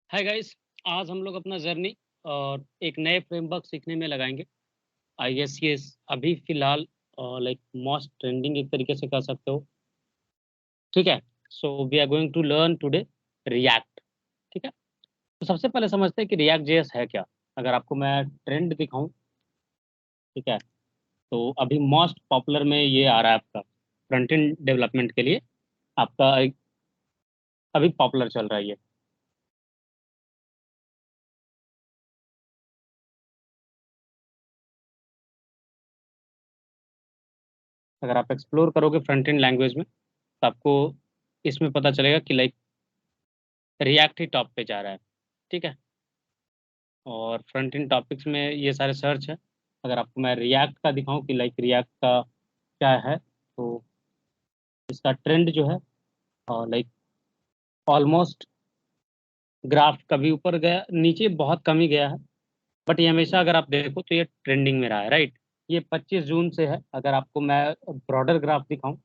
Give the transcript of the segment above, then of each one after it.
Hi guys. आज हम लोग अपना जर्नी और एक नए फ्रेमवर्क सीखने में लगाएंगे। आई गेस ये अभी फिलहाल लाइक मोस्ट ट्रेंडिंग एक तरीके से कह सकते हो। ठीक है। So we are going to learn today React. ठीक है। तो सबसे पहले समझते हैं कि रिएक्ट जेएस है क्या। अगर आपको मैं ट्रेंड दिखाऊं, ठीक है, तो अभी मोस्ट पॉपुलर में ये आ रहा है आपका फ्रंट एंड डेवलपमेंट के लिए। आपका अभी पॉपुलर चल रहा है ये। अगर आप एक्सप्लोर करोगे फ्रंट एंड लैंग्वेज में तो आपको इसमें पता चलेगा कि लाइक रिएक्ट ही टॉप पे जा रहा है। ठीक है। और फ्रंट एंड टॉपिक्स में ये सारे सर्च है। अगर आपको मैं रिएक्ट का दिखाऊं कि लाइक रिएक्ट का क्या है, तो इसका ट्रेंड जो है लाइक ऑलमोस्ट ग्राफ कभी ऊपर गया, नीचे बहुत कम ही गया है। बट ये हमेशा अगर आप देखो तो ये ट्रेंडिंग में रहा है, राइट। ये 25 जून से है। अगर आपको मैं ब्रॉडर ग्राफ दिखाऊं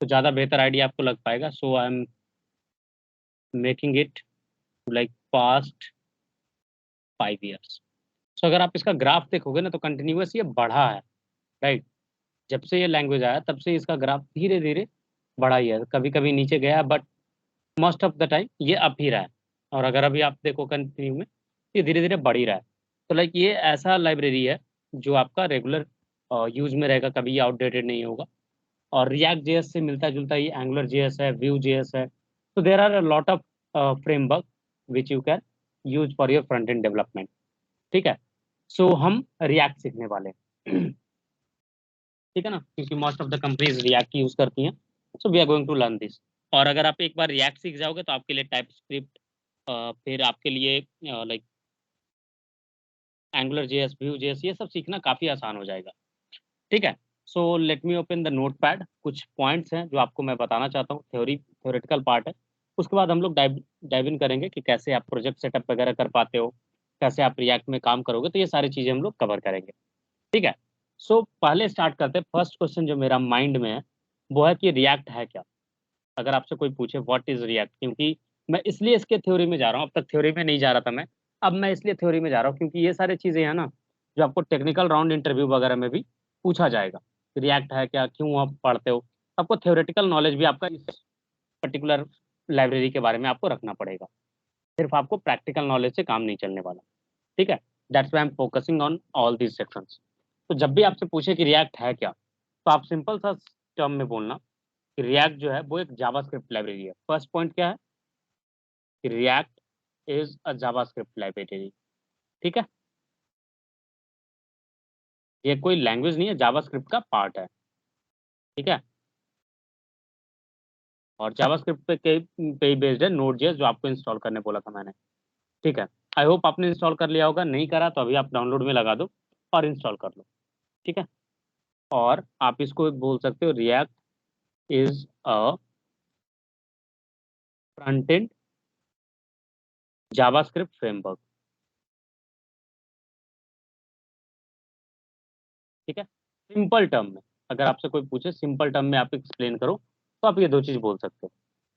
तो ज़्यादा बेहतर आइडिया आपको लग पाएगा। So I am making it like past 5 years. So अगर आप इसका ग्राफ देखोगे ना तो कंटिन्यूअस ये बढ़ा है, राइट। जब से ये लैंग्वेज आया तब से इसका ग्राफ धीरे धीरे बढ़ा ही है। कभी कभी नीचे गया but most of the time ये अप ही रहा है। और अगर अभी आप देखो कंटिन्यू में, ये धीरे धीरे बढ़ ही रहा है। तो लाइक ये ऐसा लाइब्रेरी है जो आपका रेगुलर यूज में रहेगा, कभी ये आउटडेटेड नहीं होगा। और रिएक्ट जेएस से मिलता जुलता ये एंगुलर जेएस है, व्यू जेएस है। तो there are a lot of framework which you can use for your front end development. ठीक है। सो हम रिएक्ट सीखने वाले हैं। ठीक है ना, क्योंकि most of the companies React use करती हैं। So we are going to learn this. और अगर आप एक बार रिएक्ट सीख जाओगे तो आपके लिए टाइप स्क्रिप्ट, फिर आपके लिए like angular JS, Vue JS, ये सब सीखना काफ़ी आसान हो जाएगा। ठीक है। सो let me open the note pad. कुछ पॉइंट्स हैं जो आपको मैं बताना चाहता हूँ, थ्योरेटिकल पार्ट है। उसके बाद हम लोग डाइव इन करेंगे कि कैसे आप प्रोजेक्ट सेटअप वगैरह कर पाते हो, कैसे आप रिएक्ट में काम करोगे। तो ये सारी चीज़ें हम लोग कवर करेंगे। ठीक है। सो पहले स्टार्ट करते हैं। फर्स्ट क्वेश्चन जो मेरा माइंड में है वो है कि रिएक्ट है क्या। अगर आपसे कोई पूछे व्हाट इज रिएक्ट, क्योंकि मैं इसलिए इसके थ्योरी में जा रहा हूँ। अब तक थ्योरी में नहीं जा रहा था मैं, अब मैं इसलिए थ्योरी में जा रहा हूँ क्योंकि ये सारी चीज़ें हैं ना जो आपको टेक्निकल राउंड इंटरव्यू वगैरह में भी पूछा जाएगा। रिएक्ट है क्या, क्यों आप पढ़ते हो। आपको थ्योरेटिकल नॉलेज भी आपका इस पर्टिकुलर लाइब्रेरी के बारे में आपको रखना पड़ेगा। सिर्फ आपको प्रैक्टिकल नॉलेज से काम नहीं चलने वाला। ठीक है। That's why I am focusing on all these sections. तो जब भी आपसे पूछे कि रिएक्ट है क्या, तो आप सिंपल सा टर्म में बोलना कि रिएक्ट जो है वो एक जावास्क्रिप्ट लाइब्रेरी है। फर्स्ट पॉइंट क्या है कि react is a JavaScript library. ठीक है। ये कोई लैंग्वेज नहीं है, जावास्क्रिप्ट का पार्ट है। ठीक है। और जावास्क्रिप्ट पे ही बेस्ड है नोड जेएस जो आपको इंस्टॉल करने बोला था मैंने। ठीक है। आई होप आपने इंस्टॉल कर लिया होगा, नहीं करा तो अभी आप डाउनलोड में लगा दो और इंस्टॉल कर लो। ठीक है। और आप इसको बोल सकते हो react is a front end JavaScript framework. ठीक है। सिंपल टर्म में अगर आपसे कोई पूछे, सिंपल टर्म में आप एक्सप्लेन करो, तो आप ये दो चीज बोल सकते हो।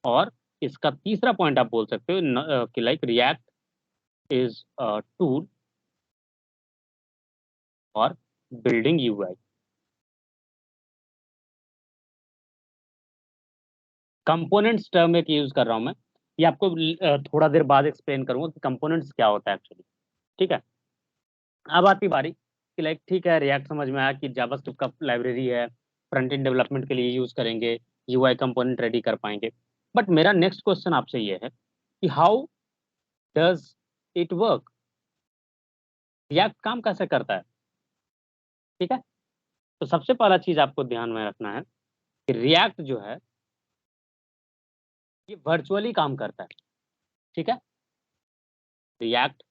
और इसका तीसरा पॉइंट आप बोल सकते हो कि like react is a tool for building UI. Components term एक यूज कर रहा हूं मैं। ये आपको थोड़ा देर बाद एक्सप्लेन करूंगा कि कंपोनेंट्स क्या होता है एक्चुअली। ठीक है। अब आती बारी कि लाइक ठीक है, रिएक्ट समझ में आया कि जावास्क्रिप्ट का लाइब्रेरी है, फ्रंट एंड डेवलपमेंट के लिए यूज करेंगे, यूआई कंपोनेंट रेडी कर पाएंगे। बट मेरा नेक्स्ट क्वेश्चन आपसे ये है कि how does it work. React काम कैसे करता है। ठीक है। तो सबसे पहला चीज आपको ध्यान में रखना है कि रिएक्ट जो है ये वर्चुअली काम करता है। ठीक है। React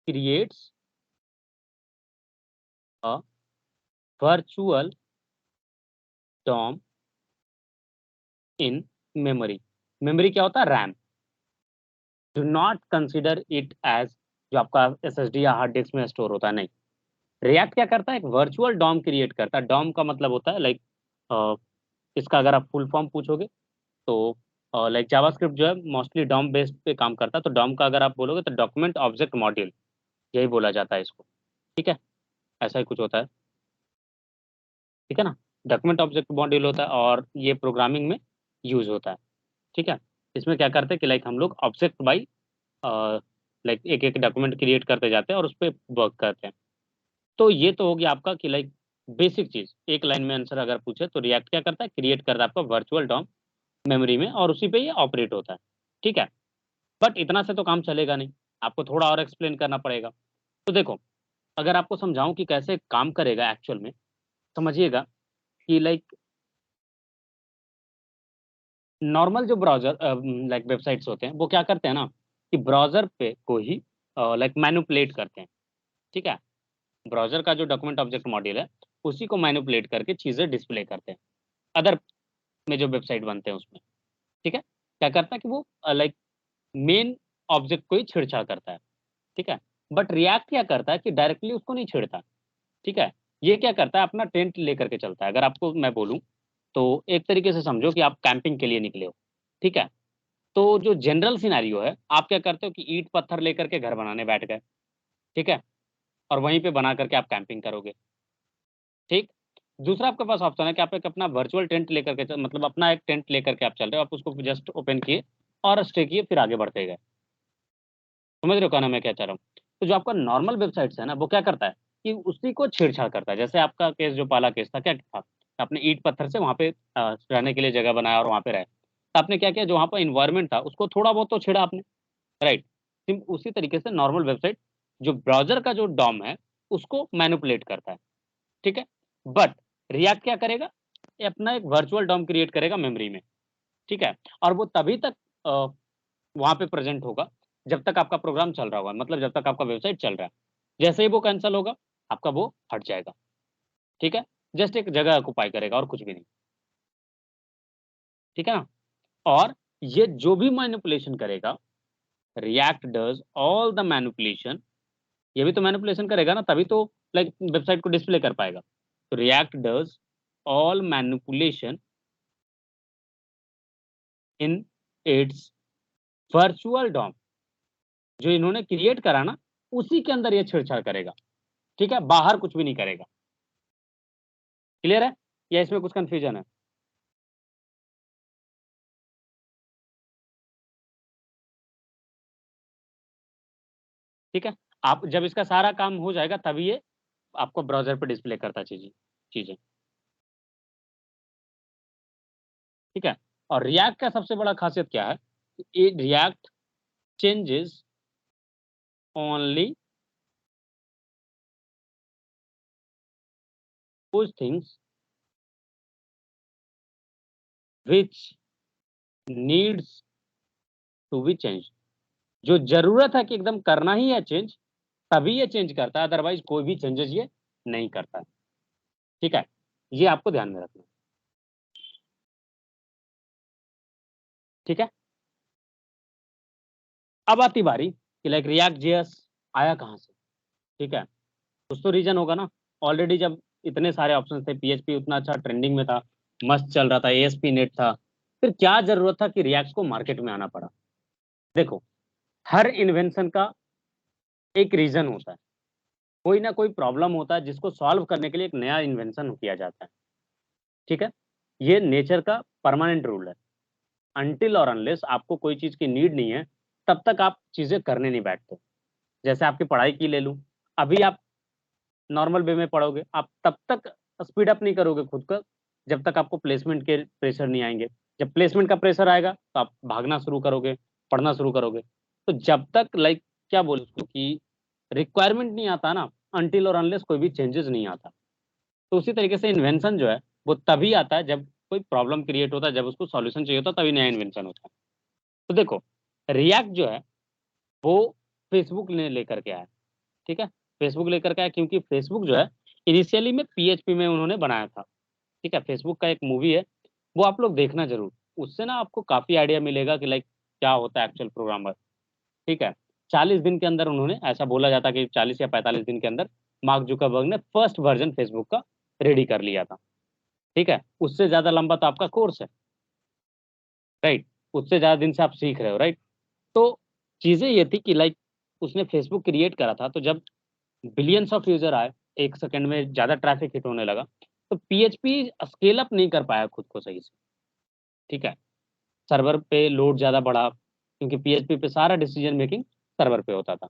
creates a virtual DOM in memory. Memory क्या होता है, RAM. Do not consider it as जो आपका एसएसडी या हार्ड डिस्क में स्टोर होता है, नहीं। रिएक्ट क्या करता है, एक वर्चुअल डॉम क्रिएट करता है। डॉम का मतलब होता है लाइक इसका अगर आप फुल फॉर्म पूछोगे तो लाइक जावास्क्रिप्ट जो है मोस्टली डॉम बेस्ड पे काम करता है, तो डॉम का अगर आप बोलोगे तो डॉक्यूमेंट ऑब्जेक्ट मॉड्यूल यही बोला जाता है इसको। ठीक है, ऐसा ही कुछ होता है। ठीक है ना, डॉक्यूमेंट ऑब्जेक्ट मॉड्यूल होता है और ये प्रोग्रामिंग में यूज होता है। ठीक है, इसमें क्या करते हैं कि लाइक हम लोग ऑब्जेक्ट बाई लाइक एक एक डॉक्यूमेंट क्रिएट करते जाते हैं और उस पर वर्क करते हैं। तो ये तो हो गया आपका कि लाइक बेसिक चीज, एक लाइन में आंसर अगर पूछे तो रिएक्ट क्या करता है, क्रिएट करता है आपका वर्चुअल डॉम मेमोरी में और उसी पे ये ऑपरेट होता है। ठीक है, बट इतना से तो काम चलेगा नहीं, आपको थोड़ा और एक्सप्लेन करना पड़ेगा। तो देखो, अगर आपको समझाऊं कि कैसे काम करेगा एक्चुअल में, समझिएगा कि लाइक नॉर्मल जो ब्राउजर लाइक वेबसाइट्स होते हैं वो क्या करते हैं ना, कि ब्राउजर पे को ही लाइक मैनिपुलेट करते हैं। ठीक है, ब्राउजर का जो डॉक्यूमेंट ऑब्जेक्ट मॉड्यूल है उसी को मैनिपुलेट करके चीजें डिस्प्ले करते हैं अदर में जो वेबसाइट बनते हैं उसमें। ठीक है, क्या करता है कि वो लाइक मेन ऑब्जेक्ट को ही छेड़छाड़ करता है। ठीक है, बट रिएक्ट क्या करता है कि डायरेक्टली उसको नहीं छेड़ता। ठीक है, ये क्या करता है, अपना टेंट लेकर के चलता है। अगर आपको मैं बोलूं तो एक तरीके से समझो कि आप कैंपिंग के लिए निकले हो। ठीक है, तो जो जनरल सिनेरियो है, आप क्या करते हो कि ईंट पत्थर लेकर के घर बनाने बैठ गए। ठीक है, और वहीं पे बना करके आप कैंपिंग करोगे। ठीक, दूसरा आपके पास ऑप्शन है कि आप एक अपना वर्चुअल टेंट लेकर के मतलब अपना एक टेंट लेकर के आप चल रहे हो, आप उसको जस्ट ओपन किए और स्टे किए, फिर आगे बढ़ते गए। समझ रहे हो कहना मैं क्या चाह रहा हूँ। तो जो आपका नॉर्मल वेबसाइट्स है ना, वो क्या करता है कि उसी को छेड़छाड़ करता है। जैसे आपका केस जो पाला केस था, क्या था, आपने ईंट पत्थर से वहां पे रहने के लिए जगह बनाया और वहां पे रहे, तो आपने क्या किया, जो वहां पर इन्वायरमेंट था उसको थोड़ा बहुत तो छेड़ा आपने, राइट। उसी तरीके से नॉर्मल वेबसाइट जो ब्राउजर का जो डॉम है उसको मैनिपुलेट करता है। ठीक है, बट रिएक्ट क्या करेगा, ये अपना एक वर्चुअल डॉम क्रिएट करेगा मेमोरी में। ठीक है, और वो तभी तक वहां पे प्रेजेंट होगा जब तक आपका प्रोग्राम चल रहा होगा, मतलब जब तक आपका वेबसाइट चल रहा है। जैसे ही वो कैंसिल होगा, आपका वो हट जाएगा। ठीक है, जस्ट एक जगह ऑक्युपाई करेगा और कुछ भी नहीं। ठीक है ना, और ये जो भी मैनिपुलेशन करेगा, react does all the manipulation, ये भी तो मैनिपुलेशन करेगा ना, तभी तो लाइक वेबसाइट को डिस्प्ले कर पाएगा। तो React does all manipulation in its virtual DOM, जो इन्होंने क्रिएट करा ना उसी के अंदर ये छेड़छाड़ करेगा। ठीक है, बाहर कुछ भी नहीं करेगा। क्लियर है, या इसमें कुछ कंफ्यूजन है? ठीक है, आप जब इसका सारा काम हो जाएगा तभी ये आपको ब्राउजर पे डिस्प्ले करता चीजें चीजें। ठीक है, और रिएक्ट का सबसे बड़ा खासियत क्या है, react changes only those things which needs to be changed, जो जरूरत है कि एकदम करना ही है चेंज, तभी ये चेंज करता है, अदरवाइज कोई भी चेंजेस ये नहीं करता है। ठीक है, ये आपको ध्यान में रखना है। ठीक है, अब आती बारी कि लाइक रिएक्ट जेएस आया कहाँ से। ठीक है, कुछ तो रीजन होगा ना। ऑलरेडी जब इतने सारे ऑप्शन थे, पीएचपी उतना अच्छा ट्रेंडिंग में था, मस्त चल रहा था, एएसपी नेट था, फिर क्या जरूरत था कि रिएक्ट को मार्केट में आना पड़ा। देखो, हर इन्वेंशन का एक रीजन होता है, कोई ना कोई प्रॉब्लम होता है जिसको सॉल्व करने के लिए एक नया इन्वेंशन किया जाता है। ठीक है, ये नेचर का परमानेंट रूल है। अनटिल और अनलेस आपको कोई चीज की नीड नहीं है, तब तक आप चीजें करने नहीं बैठते। जैसे आपकी पढ़ाई की ले लूं, अभी आप नॉर्मल वे में पढ़ोगे, आप तब तक स्पीड अप नहीं करोगे खुद का जब तक आपको प्लेसमेंट के प्रेशर नहीं आएंगे। जब प्लेसमेंट का प्रेशर आएगा तो आप भागना शुरू करोगे, पढ़ना शुरू करोगे। तो जब तक लाइक क्या बोले उसको कि रिक्वायरमेंट नहीं आता ना, अनटिल और अनलेस कोई भी चेंजेस नहीं आता। तो उसी तरीके से इन्वेंशन जो है वो तभी आता है जब कोई प्रॉब्लम क्रिएट होता है, जब उसको सॉल्यूशन चाहिए होता है, तभी नया इन्वेंशन होता है। तो देखो, रिएक्ट जो है वो फेसबुक ने लेकर के आया। ठीक है, फेसबुक लेकर के आया क्योंकि फेसबुक जो है इनिशियली में पीएचपी में उन्होंने बनाया था। ठीक है, फेसबुक का एक मूवी है, वो आप लोग देखना जरूर, उससे ना आपको काफी आइडिया मिलेगा कि लाइक क्या होता है एक्चुअल प्रोग्रामर। ठीक है, 40 दिन के अंदर उन्होंने, ऐसा बोला जाता है कि 40 या 45 दिन के अंदर मार्क जुकरबर्ग ने फर्स्ट वर्जन फेसबुक का रेडी कर लिया था। ठीक है, उससे ज्यादा लंबा तो आपका कोर्स है, राइट। उससे ज़्यादा दिन से आप सीख रहे हो, राइट? तो चीज़ें ये थी कि लाइक उसने फेसबुक क्रिएट करा था, तो जब बिलियंस ऑफ यूज़र आए, 1 सेकंड में ज़्यादा ट्रैफ़िक हिट होने लगा, तो पीएचपी स्केल अप नहीं कर पाया खुद को सही से, ठीक है? सर्वर पे लोड ज़्यादा बढ़ा, क्योंकि पीएचपी पे सारा डिसीजन मेकिंग सर्वर पे होता था,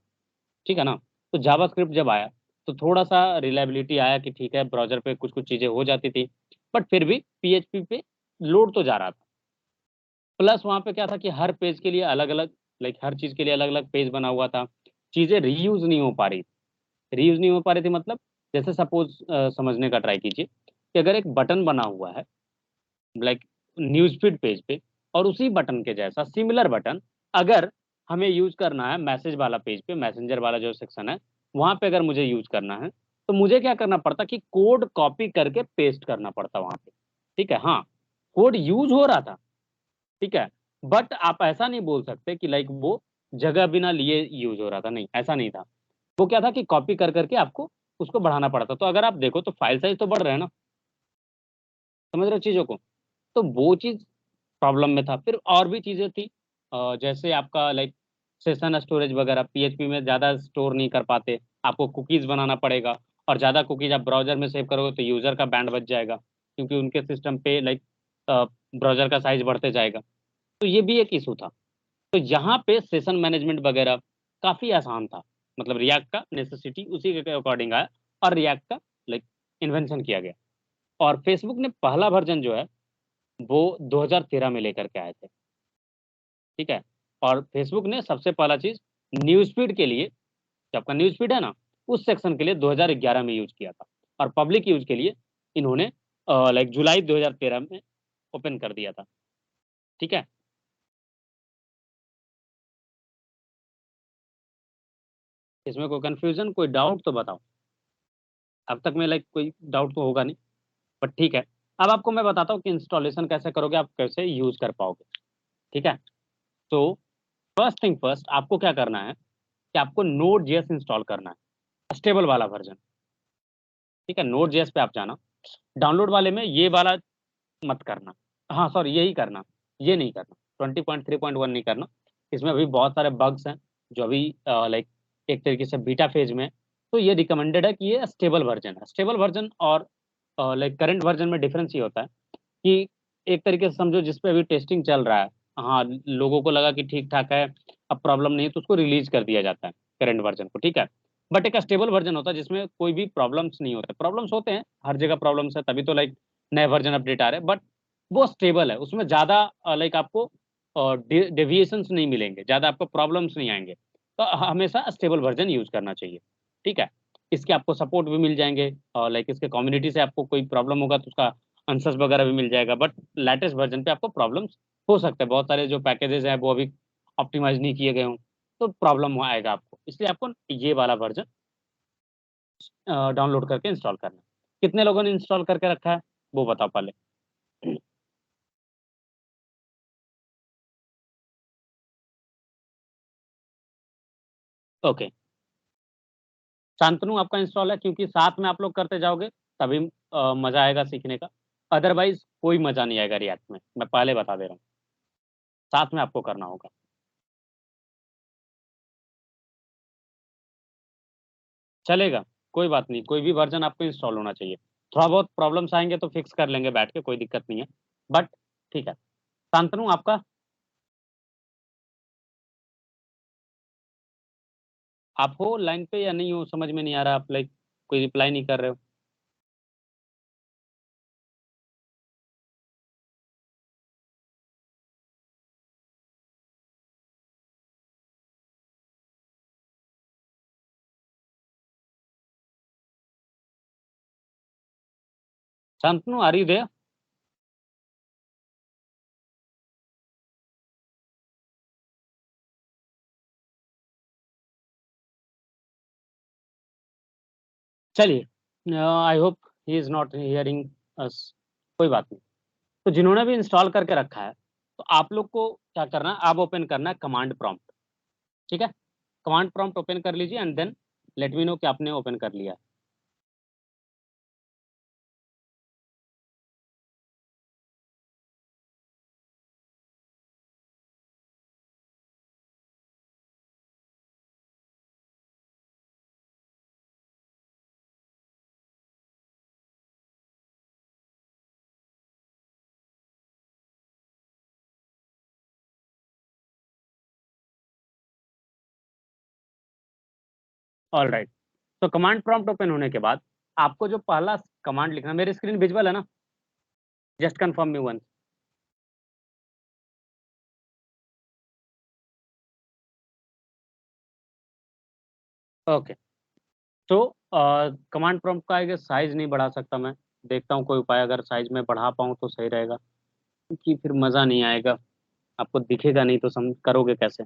ठीक है ना? तो जावास्क्रिप्ट जब आया, तो थोड़ा-सा रिलायबिलिटी आया कि ठीक है, ब्राउज़र पे कुछ-कुछ चीज़ें हो जाती थी, बट फिर भी पीएचपी पे लोड तो जा रहा था। प्लस वहाँ पे क्या था कि हर पेज के लिए अलग-अलग, लाइक हर चीज़ के लिए अलग-अलग पेज बना हुआ था। चीज़ें रीयूज़ नहीं हो पा रही थी। रीयूज़ नहीं हो पा रही थी मतलब, जैसे सपोज़ समझने का ट्राई कीजिए कि अगर एक बटन बना हुआ है, लाइक न्यूज़फ़ीड पेज पे, और उसी बटन के जैसा सिमिलर बटन अगर हमें यूज़ करना है मैसेज वाला पेज पे, मैसेंजर वाला जो सेक्शन है, वहाँ पे अगर मुझे यूज़ करना है, तो मुझे क्या करना पड़ता कि कोड कॉपी करके पेस्ट करना पड़ता वहाँ पे। ठीक है? हाँ, कोड यूज़ हो रहा था, ठीक है? बट आप ऐसा नहीं बोल सकते कि लाइक वो जगह बिना लिए यूज़ हो रहा था, नहीं, ऐसा नहीं था। वो क्या था कि कॉपी कर के आपको उसको बढ़ाना पड़ता। तो अगर आप देखो तो फाइल साइज़ तो बढ़ रहा है ना, समझ रहे हो चीज़ों को? तो वो चीज़ प्रॉब्लम में था। फिर और भी चीज़ें थी, जैसे आपका लाइक सेशन स्टोरेज वगैरह पीएचपी में ज़्यादा स्टोर नहीं कर पाते, आपको कुकीज़ बनाना पड़ेगा, और ज़्यादा कुकीज़ आप ब्राउज़र में सेव करोगे तो यूज़र का बैंड बच जाएगा, क्योंकि उनके सिस्टम पे लाइक ब्राउज़र का साइज़ बढ़ते जाएगा। तो ये भी एक इश्यू था। तो यहाँ पे सेशन मैनेजमेंट वगैरह काफ़ी आसान था। मतलब रिएक्ट का नेसेसिटी उसी के अकॉर्डिंग आया, और रिएक्ट का लाइक इन्वेंशन किया गया। और फेसबुक ने पहला वर्ज़न जो है, वो 2013 में लेकर के आए थे, ठीक है? और फेसबुक ने सबसे पहला चीज़ न्यूज़ फ़ीड के लिए, जो आपका न्यूज़ फ़ीड है ना, उस सेक्शन के लिए 2011 में यूज़ किया था, और पब्लिक यूज़ के लिए इन्होंने लाइक जुलाई 2013 में ओपन कर दिया था, ठीक है? इसमें कोई कन्फ्यूज़न, कोई डाउट तो बताओ? अब तक में लाइक कोई डाउट तो होगा नहीं, बट ठीक है। अब आपको मैं बताता हूँ कि इंस्टॉलेशन कैसे करोगे, आप कैसे यूज़ कर पाओगे, ठीक है? तो फर्स्ट थिंग फर्स्ट, आपको क्या करना है कि आपको नोड.जेएस इंस्टॉल करना है, स्टेबल वाला वर्ज़न, ठीक है? नोड.जेएस पे आप जाना, डाउनलोड वाले में ये वाला मत करना। हाँ, सॉरी, यही करना, ये नहीं करना, 20.3.1 नहीं करना। इसमें अभी बहुत सारे बग्स हैं, जो अभी लाइक एक तरीके से बीटा फ़ेज़ में है। तो ये रिकमेंडेड है कि ये स्टेबल वर्ज़न है। स्टेबल वर्ज़न और लाइक करंट वर्ज़न में डिफ़रेंस ये होता है कि एक तरीके से समझो जिस पे अभी टेस्टिंग चल रहा है, हाँ, लोगों को लगा कि ठीक-ठाक है, अब प्रॉब्लम नहीं है, तो उसको रिलीज़ कर दिया जाता है, करंट वर्ज़न को, ठीक है? बट एक स्टेबल वर्ज़न होता है जिसमें कोई भी प्रॉब्लम्स नहीं होते। प्रॉब्लम्स होते हैं, हर जगह प्रॉब्लम्स है, तभी तो लाइक नए वर्ज़न अपडेट आ रहे हैं, बट वो स्टेबल है, उसमें ज़्यादा लाइक आपको डेविएशंस नहीं मिलेंगे, ज़्यादा आपको प्रॉब्लम्स नहीं आएँगे। तो हमेशा स्टेबल वर्ज़न यूज़ करना चाहिए, ठीक है? इसके आपको सपोर्ट भी मिल जाएँगे, और लाइक इसके कम्युनिटी से आपको कोई प्रॉब्लम होगा तो उसका आंसर्स वगैरह भी मिल जाएगा, बट लेटेस्ट वर्ज़न पे आपको प्रॉब्लम्स हो सकते हैं। बहुत सारे जो पैकेजेज़ हैं वो अभी ऑप्टिमाइज़ नहीं किए गए हों, तो प्रॉब्लम आएगा आपको। इसलिए आपको ये वाला वर्ज़न डाउनलोड करके इंस्टॉल करना है। कितने लोगों ने इंस्टॉल करके रखा है, वो बताओ पहले? ओके, शांतनु आपका इंस्टॉल है, क्योंकि साथ में आप लोग करते जाओगे तभी मज़ा आएगा सीखने का। अदरवाइज़ कोई मज़ा नहीं आएगा रिएक्ट में, मैं पहले बता दे रहा हूँ। साथ में आपको करना होगा। चलेगा, कोई बात नहीं, कोई भी वर्ज़न आपको इंस्टॉल होना चाहिए। थोड़ा बहुत प्रॉब्लम्स आएँगे तो फिक्स कर लेंगे बैठ के, कोई दिक्कत नहीं है। बट ठीक है। शांतनु आपका? आप हो लाइन पे या नहीं हो, समझ में नहीं आ रहा, आप लाइक कोई रिप्लाई नहीं कर रहे हो। Shantanu, are you there? चलिए, I hope he is not hearing us, कोई बात नहीं। तो जिन्होंने भी इंस्टॉल करके रखा है, तो आप लोग को क्या करना है, अब ओपन करना है कमांड प्रॉम्प्ट, ठीक है? कमांड प्रॉम्प्ट ओपन कर लीजिए and then let me know कि आपने ओपन कर लिया है। All right. तो कमांड प्रॉम्प्ट ओपन होने के बाद आपको जो पहला कमांड लिखना, मेरी स्क्रीन विजुअल है ना? Just confirm me one. Okay. तो कमांड प्रॉम्प्ट का आगे साइज नहीं बढ़ा सकता मैं, देखता हूँ कोई उपाय, अगर साइज में बढ़ा पाऊँ तो सही रहेगा, क्योंकि फिर मज़ा नहीं आएगा, आपको दिखेगा नहीं तो समझ करोगे कैसे।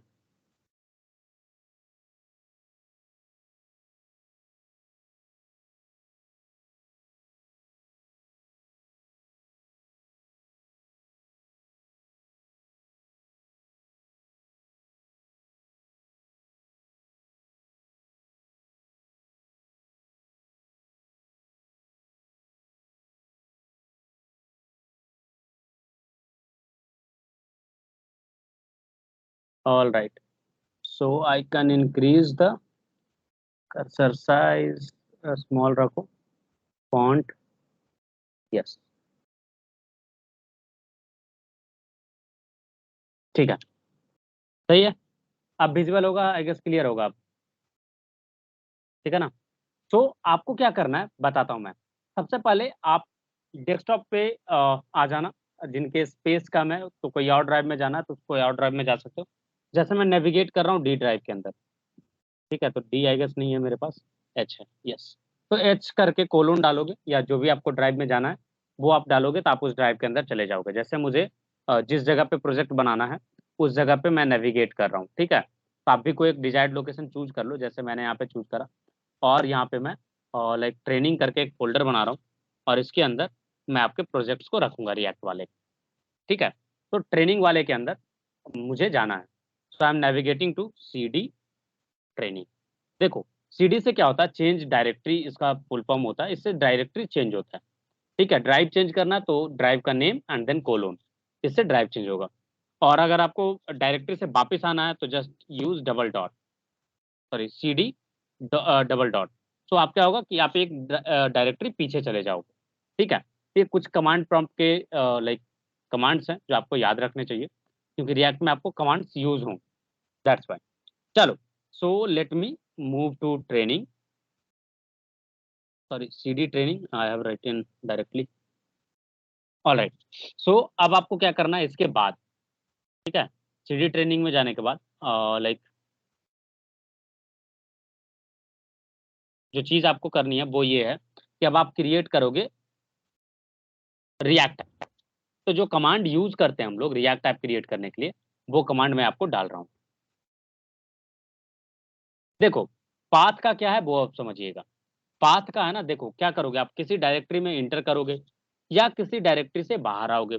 All right, so I can increase the cursor size, small रखो, फॉन्ट, यस, ठीक है, सही है। अब विजुअल होगा, आई गेस क्लियर होगा अब, ठीक है ना? तो आपको क्या करना है बताता हूँ मैं। सबसे पहले आप डेस्कटॉप पे आ जाना, जिनके स्पेस कम है तो कोई और ड्राइव में जाना है तो कोई और ड्राइव में जा सकते हो। जैसे मैं नेविगेट कर रहा हूँ डी ड्राइव के अंदर, ठीक है, तो डी आई गेस नहीं है मेरे पास, एच है, यस। तो एच करके कोलोन डालोगे या जो भी आपको ड्राइव में जाना है वो आप डालोगे तो आप उस ड्राइव के अंदर चले जाओगे। जैसे मुझे जिस जगह पे प्रोजेक्ट बनाना है उस जगह पे मैं नेविगेट कर रहा हूँ, ठीक है। तो आप भी कोई एक डिजायर्ड लोकेशन चूज कर लो, जैसे मैंने यहाँ पे चूज करा, और यहाँ पे मैं लाइक ट्रेनिंग करके एक फोल्डर बना रहा हूँ, और इसके अंदर मैं आपके प्रोजेक्ट्स को रखूंगा रिएक्ट वाले, ठीक है। तो ट्रेनिंग वाले के अंदर मुझे जाना है, so I am navigating to C D training. देखो, सीडी से क्या होता है, चेंज डायरेक्टरी इसका फुल फॉर्म होता है, इससे डायरेक्टरी चेंज होता है, ठीक है। ड्राइव चेंज करना तो ड्राइव का नेम एंड देन कोलोन, इससे ड्राइव चेंज होगा। और अगर आपको डायरेक्टरी से वापस आना है तो just use double dot, sorry C D double dot. तो आप क्या होगा कि आप एक डायरेक्टरी पीछे चले जाओगे, ठीक है। ये कुछ कमांड प्रॉम्प्ट के लाइक कमांड्स हैं जो आपको याद रखने चाहिए, क्योंकि रिएक्ट में आपको कमांड्स यूज हों, दैट्स वाई। चलो, so let me move to training, sorry cd training I have written directly. Alright, so अब आपको क्या करना है इसके बाद, ठीक है। cd ट्रेनिंग में जाने के बाद लाइक जो चीज आपको करनी है वो ये है कि अब आप क्रिएट करोगे रिएक्ट। तो जो कमांड यूज करते हैं हम लोग रिएक्ट ऐप क्रिएट करने के लिए, वो कमांड मैं आपको डाल रहा हूँ। देखो, पाथ का क्या है वो आप समझिएगा। पाथ का है ना, देखो क्या करोगे, आप किसी डायरेक्टरी में इंटर करोगे या किसी डायरेक्टरी से बाहर आओगे,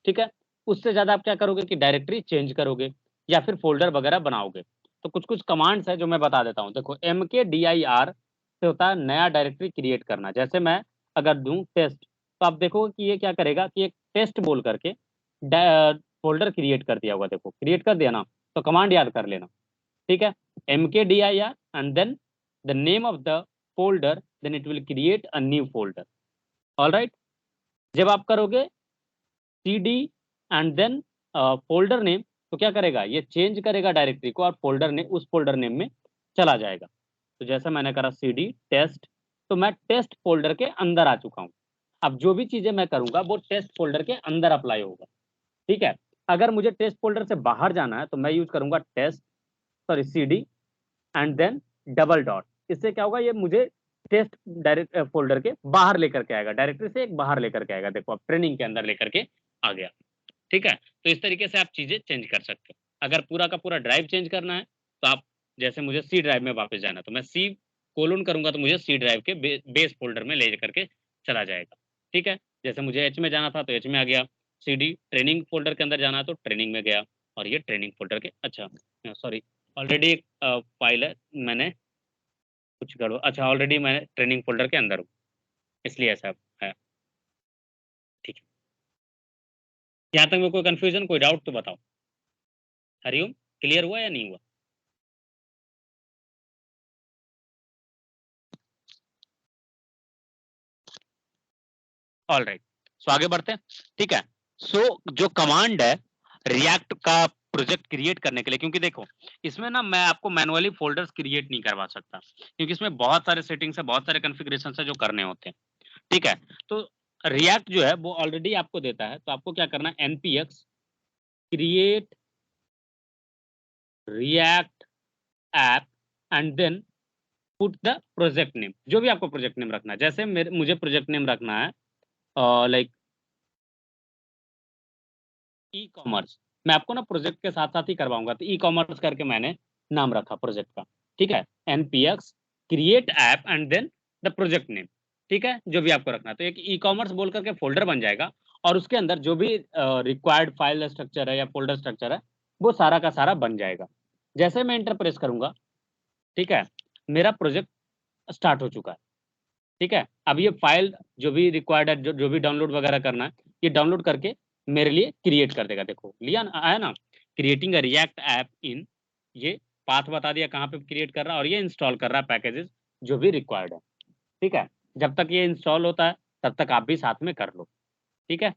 ठीक है। उससे ज्यादा आप क्या करोगे कि डायरेक्टरी चेंज करोगे या फिर फोल्डर वगैरह बनाओगे। तो कुछ कुछ कमांड्स है जो मैं बता देता हूँ। देखो, MKDIR से होता है नया डायरेक्टरी क्रिएट करना। जैसे मैं अगर दूं टेस्ट, तो आप देखोगे कि ये क्या करेगा कि एक टेस्ट बोल करके फोल्डर क्रिएट कर दिया होगा। देखो क्रिएट कर दिया ना, तो कमांड याद कर लेना, ठीक है। MKDIR and then the name of the folder, then it will create a new folder. All right, जब आप करोगे cd and then folder name, तो क्या करेगा ये चेंज करेगा डायरेक्टरी को और फोल्डर ने उस फोल्डर नेम में चला जाएगा। तो जैसा मैंने करा cd टेस्ट, तो मैं टेस्ट फोल्डर के अंदर आ चुका हूँ। अब जो भी चीजें मैं करूंगा वो टेस्ट फोल्डर के अंदर अप्लाई होगा, ठीक है। अगर मुझे टेस्ट फोल्डर से बाहर जाना है तो मैं यूज करूंगा test, sorry cd and then double dot. इससे क्या होगा, ये मुझे टेस्ट डायरेक्ट फोल्डर के बाहर लेकर के आएगा, डायरेक्टरी से एक बाहर लेकर के आएगा। देखो अब ट्रेनिंग के अंदर लेकर के आ गया, ठीक है। तो इस तरीके से आप चीजें चेंज कर सकते हो। अगर पूरा का पूरा ड्राइव चेंज करना है तो आप, जैसे मुझे सी ड्राइव में वापस जाना है तो मैं सी कोलोन करूंगा तो मुझे सी ड्राइव के बेस फोल्डर में ले करके चला जाएगा, ठीक है। जैसे मुझे एच में जाना था तो एच में आ गया, सी डी ट्रेनिंग फोल्डर के अंदर जाना है तो ट्रेनिंग में गया, और ये ट्रेनिंग फोल्डर के, अच्छा सॉरी, ऑलरेडी एक फाइल है, मैंने कुछ गड़बड़, अच्छा ऑलरेडी मैं ट्रेनिंग फोल्डर के अंदर हूँ, इसलिए ऐसा है, ठीक है। यहाँ तक में कोई कंफ्यूजन, कोई डाउट तो बताओ। हरिओम, क्लियर हुआ या नहीं हुआ? ऑल राइट, सो आगे बढ़ते हैं, ठीक है। सो जो कमांड है रिएक्ट का प्रोजेक्ट क्रिएट करने के लिए, क्योंकि देखो इसमें ना मैं आपको मैनुअली फ़ोल्डर्स क्रिएट नहीं करवा सकता, क्योंकि इसमें बहुत सारे सेटिंग्स है, बहुत सारे कॉन्फ़िगरेशंस है जो करने होते हैं, ठीक है? तो रिएक्ट जो है वो ऑलरेडी आपको देता है, तो आपको क्या करना है npx create React app and then put the project name, जो भी आपको प्रोजेक्ट नेम रखना है। जैसे मुझे प्रोजेक्ट नेम रखना है लाइक ई-कॉमर्स, मैं आपको ना प्रोजेक्ट के साथ-साथ ही करवाऊँगा, तो ई-कॉमर्स करके मैंने नाम रखा प्रोजेक्ट का, ठीक है? npx create app and then the project name, ठीक है? जो भी आपको रखना है, तो एक ई-कॉमर्स बोल करके फ़ोल्डर बन जाएगा और उसके अंदर जो भी रिक्वायर्ड फाइल स्ट्रक्चर है या फ़ोल्डर स्ट्रक्चर है, वो सारा का सारा बन जाएगा। जैसे मैं एंटर प्रेस करूँगा, ठीक है? मेरा प्रोजेक्ट स्टार्ट हो चुका है, ठीक है? अब ये फाइल जो भी रिक्वायर्ड है, जो भी डाउनलोड वगैरह करना है, ये डाउनलोड करके मेरे लिए क्रिएट कर देगा। देखो लिया ना, आया ना? क्रिएटिंग अ रिएक्ट ऐप इन, ये पाथ बता दिया कहाँ पे क्रिएट कर रहा है और ये इंस्टॉल कर रहा है पैकेजेस जो भी रिक्वायर्ड है, ठीक है? जब तक ये इंस्टॉल होता है, तब तक आप भी साथ में कर लो, ठीक है?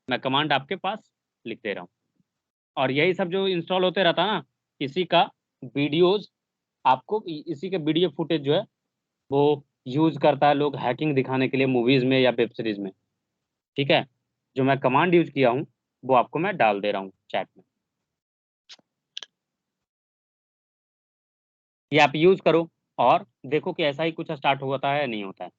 मैं कमांड आपके पास लिख दे रहा हूँ और यही सब जो इंस्टॉल होते रहता है ना, इसी का वीडियोज़ आपको इसी के वीडियो फुटेज जो है वो यूज़ करता है लोग हैकिंग दिखाने के लिए मूवीज़ में या वेब सीरीज़ में, ठीक है? जो मैं कमांड यूज़ किया हूँ, वो आपको मैं डाल दे रहा हूँ चैट में। ये आप यूज़ करो और देखो कि ऐसा ही कुछ स्टार्ट होता है या नहीं होता है।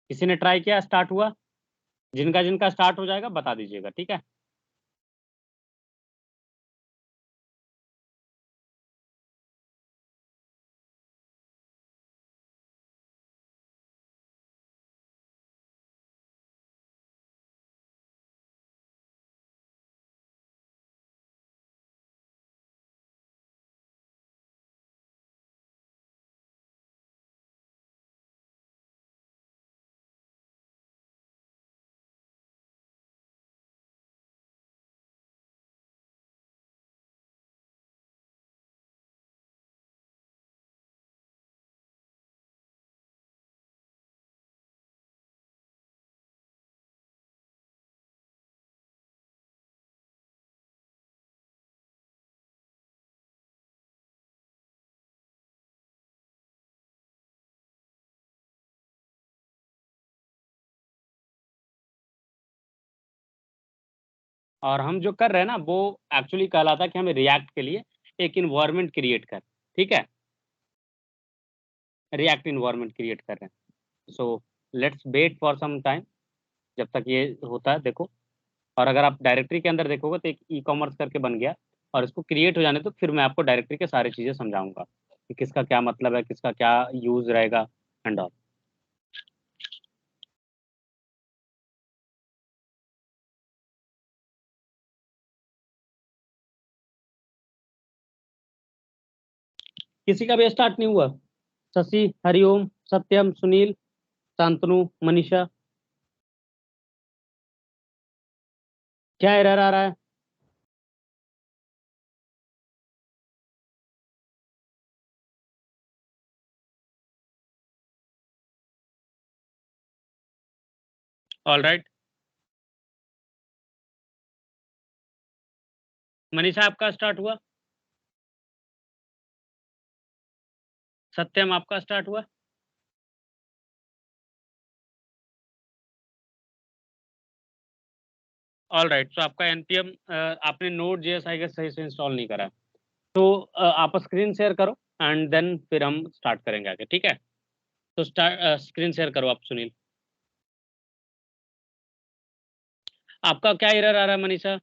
किसी ने ट्राई किया, स्टार्ट हुआ? जिनका स्टार्ट हो जाएगा बता दीजिएगा, ठीक है? और हम जो कर रहे हैं ना, वो एक्चुअली कहलाता है कि हमें रिएक्ट के लिए एक एनवायरनमेंट क्रिएट कर, ठीक है? रिएक्ट एनवायरनमेंट क्रिएट कर रहे हैं। So let's wait for some time जब तक ये होता है, देखो। और अगर आप डायरेक्टरी के अंदर देखोगे तो एक ई-कॉमर्स करके बन गया और इसको क्रिएट हो जाने तो फिर मैं आपको डायरेक्टरी के सारी चीज़ें समझाऊँगा कि किसका क्या मतलब है, किसका क्या यूज़ रहेगा एंड ऑल। किसी का भी स्टार्ट नहीं हुआ? शशि, हरिओम, सत्यम, सुनील, शांतनु, मनीषा, क्या एरर आ रहा है? ऑलराइट, मनीषा आपका स्टार्ट हुआ? सत्यम आपका स्टार्ट हुआ? ऑलराइट, तो आपका एनपीएम आपने नोड जेएस आई गेस सही से इंस्टॉल नहीं करा है। तो आप स्क्रीन शेयर करो एंड देन फिर हम स्टार्ट करेंगे आगे, ठीक है? तो स्क्रीन शेयर करो आप सुनील। आपका क्या एरर आ रहा है मनीषा?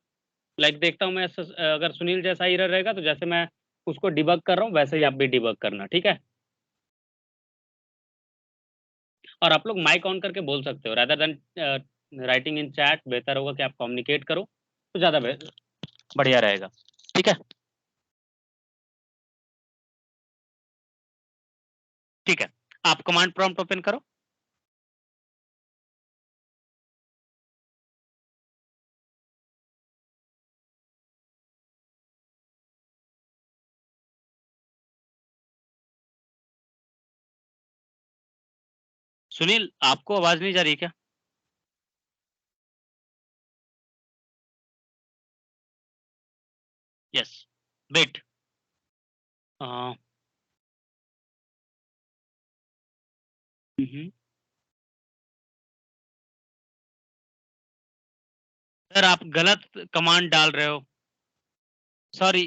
लाइक देखता हूँ मैं अगर सुनील जैसा एरर रहेगा तो जैसे मैं उसको डिबग कर रहा हूँ वैसे ही आप भी डिबग करना, ठीक है? और आप लोग माइक ऑन करके बोल सकते हो rather than writing in chat, बेहतर होगा कि आप कम्युनिकेट करो तो ज़्यादा बढ़िया रहेगा, ठीक है? ठीक है, आप कमांड प्रॉम्प्ट ओपन करो। सुनील, आपको आवाज नहीं जा रही क्या? Yes, wait. सर, आप गलत कमांड डाल रहे हो। सॉरी,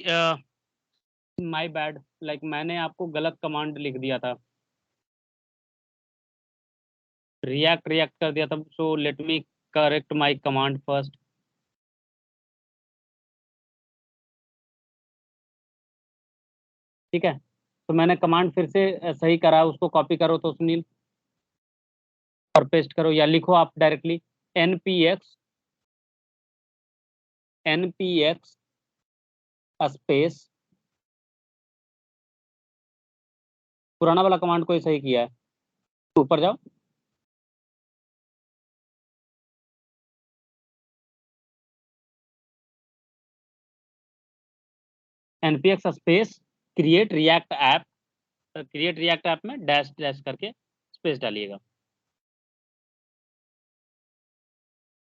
माय बैड, लाइक मैंने आपको गलत कमांड लिख दिया था। रिएक्ट रिएक्ट कर दिया था, सो let me correct my command first. ठीक है, तो मैंने कमांड फिर से सही करा, उसको कॉपी करो तो सुनील, और पेस्ट करो, या लिखो आप डायरेक्टली npx npx स्पेस, पुराना वाला कमांड कोई सही किया है, ऊपर जाओ। npx space create React app, create React app में डैश डैश करके स्पेस डालिएगा।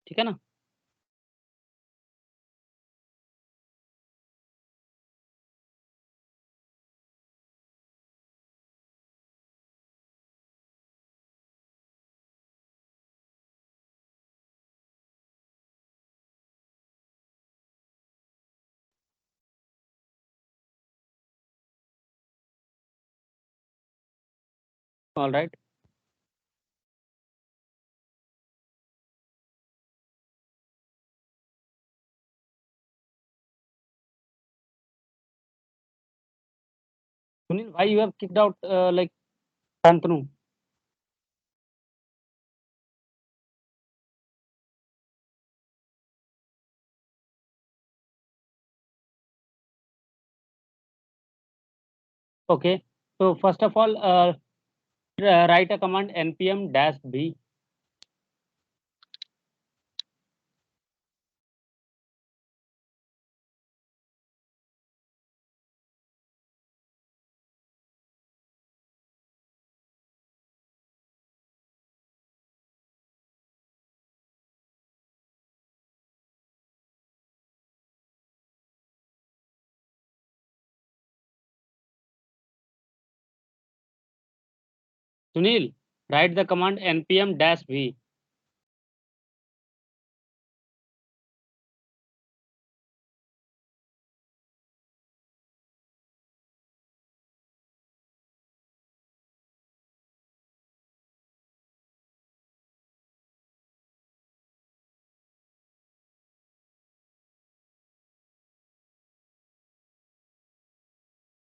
ठीक है ना? All right. सुनील भाई, you have kicked out like Shantanu. Okay, so first of all, write a command npm dash v. Sunil, write the command npm dash v.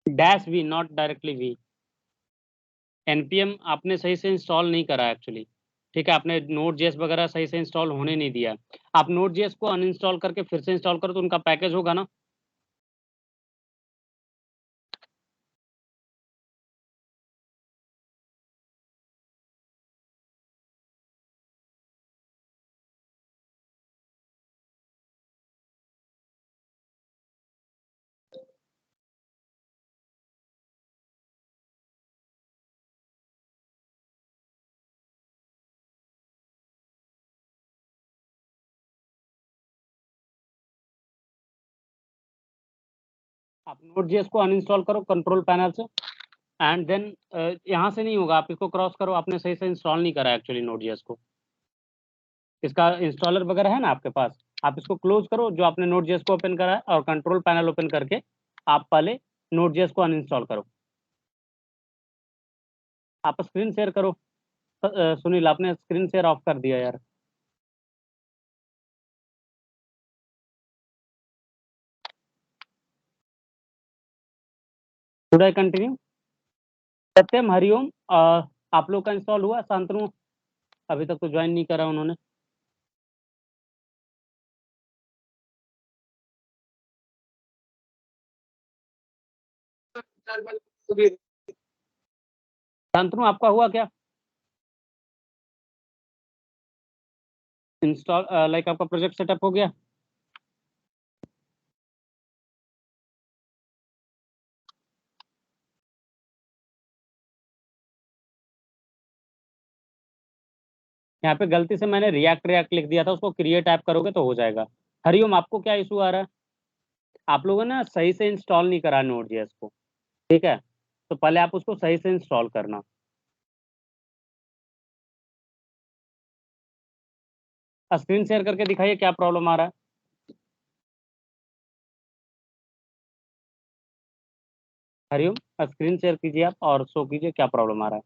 Dash v, not directly v. npm आपने सही से install नहीं करा actually. ठीक है, आपने node JS वगैरह सही से इंस्टॉल होने नहीं दिया। आप नोड जेएस को अनइंस्टॉल करके फिर से इंस्टॉल करो तो उनका पैकेज होगा ना। आप नोड जेएस को अनइंस्टॉल करो कंट्रोल पैनल से, एंड देन यहाँ से नहीं होगा, आप इसको क्रॉस करो, आपने सही से इंस्टॉल नहीं करा एक्चुअली नोड जेएस को। इसका इंस्टॉलर वगैरह है ना आपके पास, आप इसको क्लोज करो जो आपने नोड जेएस को ओपन करा है, और कंट्रोल पैनल ओपन करके आप पहले नोड जेएस को अनइंस्टॉल करो। आप स्क्रीन शेयर करो। सुनील, आपने स्क्रीन शेयर ऑफ कर दिया यार। Should I continue? Satyam, Hariom, आप लोग का इंस्टॉल हुआ? शांतनु अभी तक तो ज्वाइन नहीं करा उन्होंने। शांतनु, आपका हुआ क्या इंस्टॉल? लाइक आपका प्रोजेक्ट सेटअप हो गया? यहाँ पे गलती से मैंने रिएक्ट लिख दिया था, उसको क्रिएट ऐप करोगे तो हो जाएगा। हरिओम, आपको क्या इशू आ रहा है? आप लोगों ने ना सही से इंस्टॉल नहीं करा नोड.js को, ठीक है? तो पहले आप उसको सही से इंस्टॉल करना। स्क्रीन शेयर करके दिखाइए क्या प्रॉब्लम आ रहा है। हरिओम, स्क्रीन शेयर कीजिए आप और शो कीजिए क्या प्रॉब्लम आ रहा है।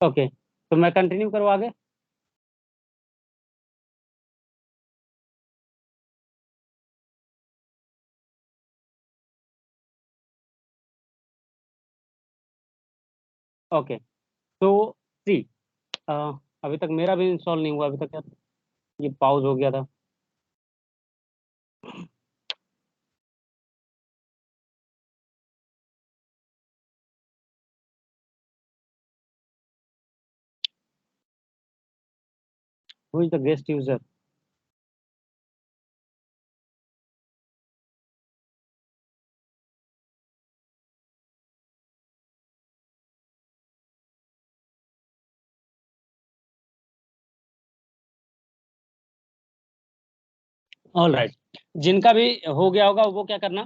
ओके, तो मैं कंटिन्यू करूँ आगे? ओके, तो सी, अभी तक मेरा भी इंस्टॉल नहीं हुआ अभी तक यार, ये पॉज हो गया था। Who is the guest user? All right, जिनका भी हो गया होगा वो क्या करना,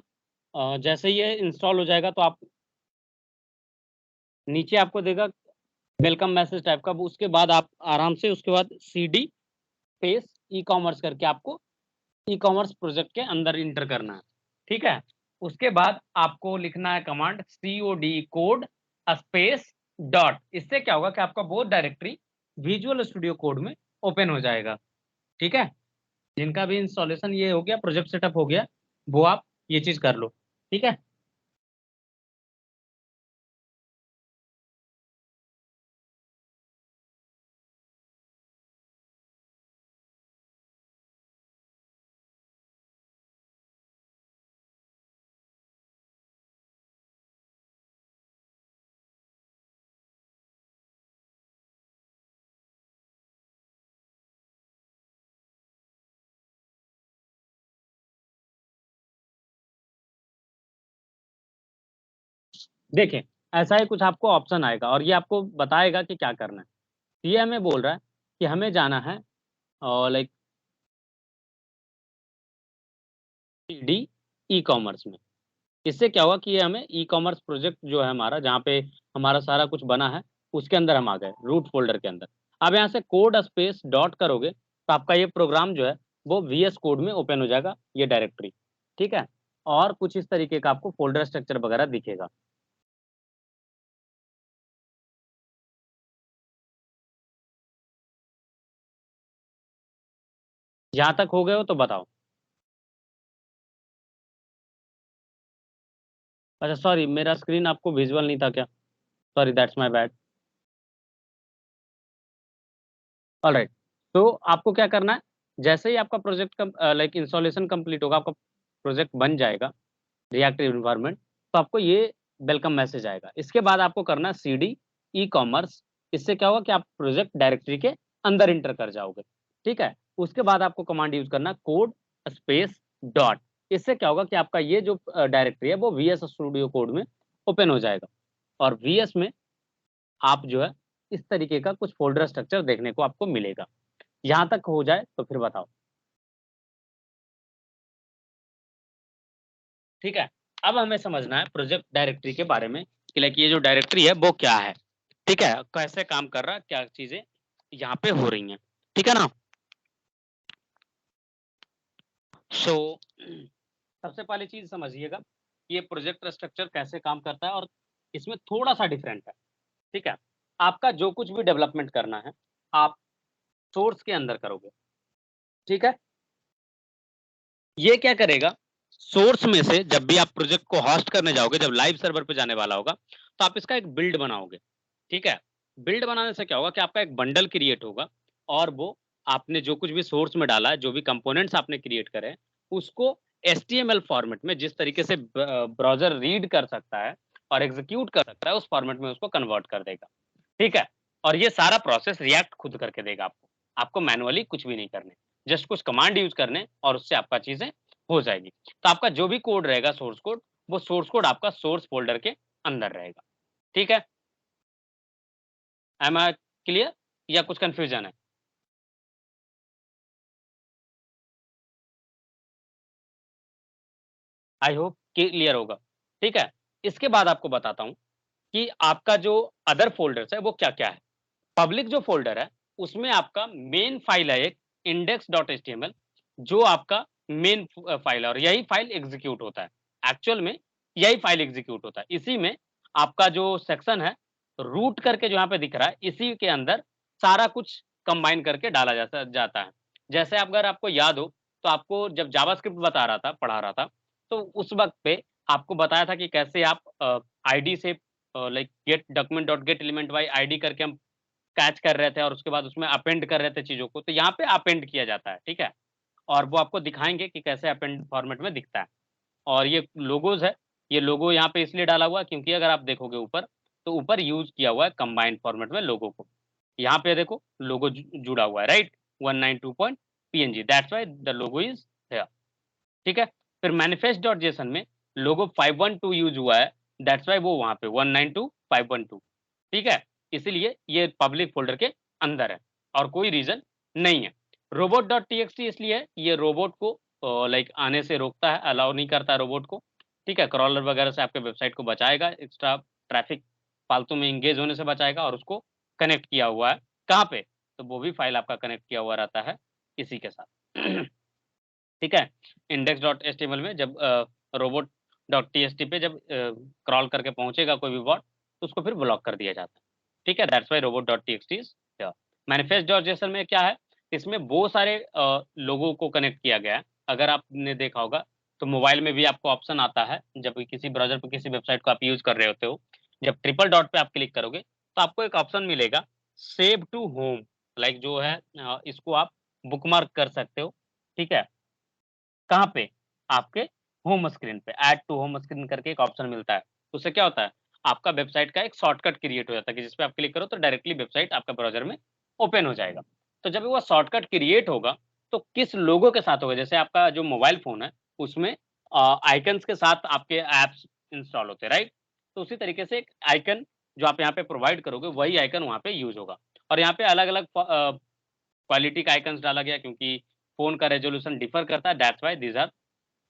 जैसे ही ये इंस्टॉल हो जाएगा तो आप नीचे आपको देगा वेलकम मैसेज टाइप का, उसके बाद आप आराम से उसके बाद CD स्पेस ई कॉमर्स करके आपको ई कॉमर्स प्रोजेक्ट के अंदर इंटर करना है, ठीक है? उसके बाद आपको लिखना है command COD code space dot. इससे क्या होगा कि आपका वो डायरेक्टरी विजुअल स्टूडियो कोड में ओपन हो जाएगा, ठीक है? जिनका भी इंस्टॉलेशन ये हो गया, प्रोजेक्ट सेटअप हो गया, वो आप ये चीज कर लो, ठीक है? देखिए, ऐसा ही कुछ आपको ऑप्शन आएगा और ये आपको बताएगा कि क्या करना है। ये हमें बोल रहा है कि हमें जाना है और लाइक डी ई कॉमर्स में। इससे क्या होगा कि ये हमें ई कॉमर्स प्रोजेक्ट जो है हमारा, जहाँ पे हमारा सारा कुछ बना है, उसके अंदर हम आ गए रूट फोल्डर के अंदर। अब यहाँ से कोड स्पेस डॉट करोगे तो आपका ये प्रोग्राम जो है वो VS कोड में ओपन हो जाएगा, ये डायरेक्टरी, ठीक है? और कुछ इस तरीके का आपको फोल्डर स्ट्रक्चर वगैरह दिखेगा। यहाँ तक हो गए हो तो बताओ। अच्छा सॉरी, मेरा स्क्रीन आपको विजुअल नहीं था क्या? Sorry, that's my bad. Alright, तो आपको क्या करना है, जैसे ही आपका प्रोजेक्ट का लाइक इंस्टॉलेशन कंप्लीट होगा, आपका प्रोजेक्ट बन जाएगा रिएक्टिव इन्वायरमेंट, तो आपको ये वेलकम मैसेज आएगा। इसके बाद आपको करना है CD ई कॉमर्स। इससे क्या होगा कि आप प्रोजेक्ट डायरेक्टरी के अंदर इंटर कर जाओगे, ठीक है? उसके बाद आपको कमांड यूज करना कोड स्पेस डॉट। इससे क्या होगा कि आपका ये जो डायरेक्टरी है वो VS स्टूडियो कोड में ओपन हो जाएगा और VS में आप जो है इस तरीके का कुछ फोल्डर स्ट्रक्चर देखने को आपको मिलेगा। यहाँ तक हो जाए तो फिर बताओ, ठीक है? अब हमें समझना है प्रोजेक्ट डायरेक्टरी के बारे में कि लाइक ये जो डायरेक्टरी है वो क्या है, ठीक है? कैसे काम कर रहा है, क्या चीजें यहाँ पे हो रही हैं, ठीक है ना? सो सबसे पहली चीज समझिएगा, ये प्रोजेक्ट स्ट्रक्चर कैसे काम करता है और इसमें थोड़ा सा डिफरेंट है, ठीक है? आपका जो कुछ भी डेवलपमेंट करना है आप सोर्स के अंदर करोगे, ठीक है? ये क्या करेगा, सोर्स में से जब भी आप प्रोजेक्ट को होस्ट करने जाओगे, जब लाइव सर्वर पे जाने वाला होगा, तो आप इसका एक बिल्ड बनाओगे, ठीक है? बिल्ड बनाने से क्या होगा कि आपका एक बंडल क्रिएट होगा और वो आपने जो कुछ भी सोर्स में डाला है, जो भी कंपोनेंट्स आपने क्रिएट करे हैं, उसको HTML फॉर्मेट में जिस तरीके से ब्राउजर रीड कर सकता है और एग्जीक्यूट कर सकता है, उस फॉर्मेट में उसको कन्वर्ट कर देगा, ठीक है? और ये सारा प्रोसेस रिएक्ट खुद करके देगा आपको। आपको मैनुअली कुछ भी नहीं करने, जस्ट कुछ कमांड यूज़ करने और उससे आपका चीज़ें हो जाएगी। तो आपका जो भी कोड रहेगा सोर्स कोड, वो सोर्स कोड आपका सोर्स फ़ोल्डर के अंदर रहेगा। ठीक है? एम आई क्लियर या कुछ कन्फ्यूजन है? आई होप क्लियर होगा। ठीक है? इसके बाद आपको बताता हूँ कि आपका जो अदर फ़ोल्डर्स है वो क्या-क्या है। पब्लिक जो फ़ोल्डर है, उसमें आपका मेन फ़ाइल है एक index.html जो आपका मेन फ़ाइल है और यही फ़ाइल एग्ज़ीक्यूट होता है। एक्चुअल में यही फ़ाइल एग्ज़ीक्यूट होता है। इसी में आपका जो सेक्शन है, रूट करके जो यहाँ पे दिख रहा है, इसी के अंदर सारा कुछ कंबाइन करके डाला जाता है। जैसे अगर आपको याद हो, तो आपको जब जावास्क्रिप्ट बता रहा था, पढ़ा रहा था, तो उस वक़्त पे आपको बताया था कि कैसे आप आईडी से like get document dot get element by ID करके हम कैच कर रहे थे और उसके बाद उसमें अपेंड कर रहे थे चीज़ों को, तो यहाँ पे अपेंड किया जाता है, ठीक है? और वो आपको दिखाएँगे कि कैसे अपेंड फॉर्मेट में दिखता है। और ये लोगोज़ है, ये लोगो यहाँ पे इसलिए डाला हुआ है क्योंकि अगर आप देखोगे ऊपर, तो ऊपर यूज़ किया हुआ है कंबाइंड फॉर्मेट में लोगो को। यहाँ पे देखो लोगो जुड़ा हुआ है, right? 192.png that's why the logo is here, ठीक है? फिर manifest.json में लोगो 512 यूज़ हुआ है, दैट्स व्हाई वो वहाँ पे 192.512, ठीक है? इसीलिए ये पब्लिक फ़ोल्डर के अंदर है और कोई रीज़न नहीं है। robot.txt इसलिए है, ये रोबोट को लाइक आने से रोकता है, अलाउ नहीं करता है रोबोट को, ठीक है? क्रॉलर वगैरह से आपके वेबसाइट को बचाएगा, एक्स्ट्रा ट्रैफ़िक फालतू में एंगेज होने से बचाएगा और उसको कनेक्ट किया हुआ है, कहाँ पे? तो वो भी फ़ाइल आपका कनेक्ट किया हुआ रहता है इसी के साथ। ठीक है? index.html में जब robot.txt पे जब क्रॉल करके पहुँचेगा कोई भी बॉट, तो उसको फिर ब्लॉक कर दिया जाता है। ठीक है? That's why robot.txt is here. manifest.json में क्या है, इसमें वो सारे लोगों को कनेक्ट किया गया है। अगर आपने देखा होगा, तो मोबाइल में भी आपको ऑप्शन आता है, जब भी किसी ब्राउज़र पे किसी वेबसाइट को आप यूज़ कर रहे होते हो, जब ट्रिपल डॉट पे आप क्लिक करोगे, तो आपको एक ऑप्शन मिलेगा सेव टू होम, लाइक जो है इसको आप बुकमार्क कर सकते हो। ठीक है? कहाँ पे? आपके होम स्क्रीन पे, ऐड टू होम स्क्रीन करके एक ऑप्शन मिलता है। उससे क्या होता है? आपका वेबसाइट का एक शॉर्टकट क्रिएट हो जाता है कि जिस पे आप क्लिक करो तो डायरेक्टली वेबसाइट आपका ब्राउज़र में ओपन हो जाएगा। तो जब वो शॉर्टकट क्रिएट होगा, तो किस लोगो के साथ होगा? जैसे आपका जो मोबाइल फ़ोन है, उसमें आइकन्स के साथ आपके ऐप्स इंस्टॉल होते हैं, राइट? तो उसी तरीके से एक आइकन जो आप यहाँ पे प्रोवाइड करोगे, वही आइकन वहाँ पे यूज़ होगा। और यहाँ पे अलग-अलग क्वालिटी का आइकन्स डाला गया क्योंकि फ़ोन का रेज़ोल्यूशन डिफर करता है, that's why these are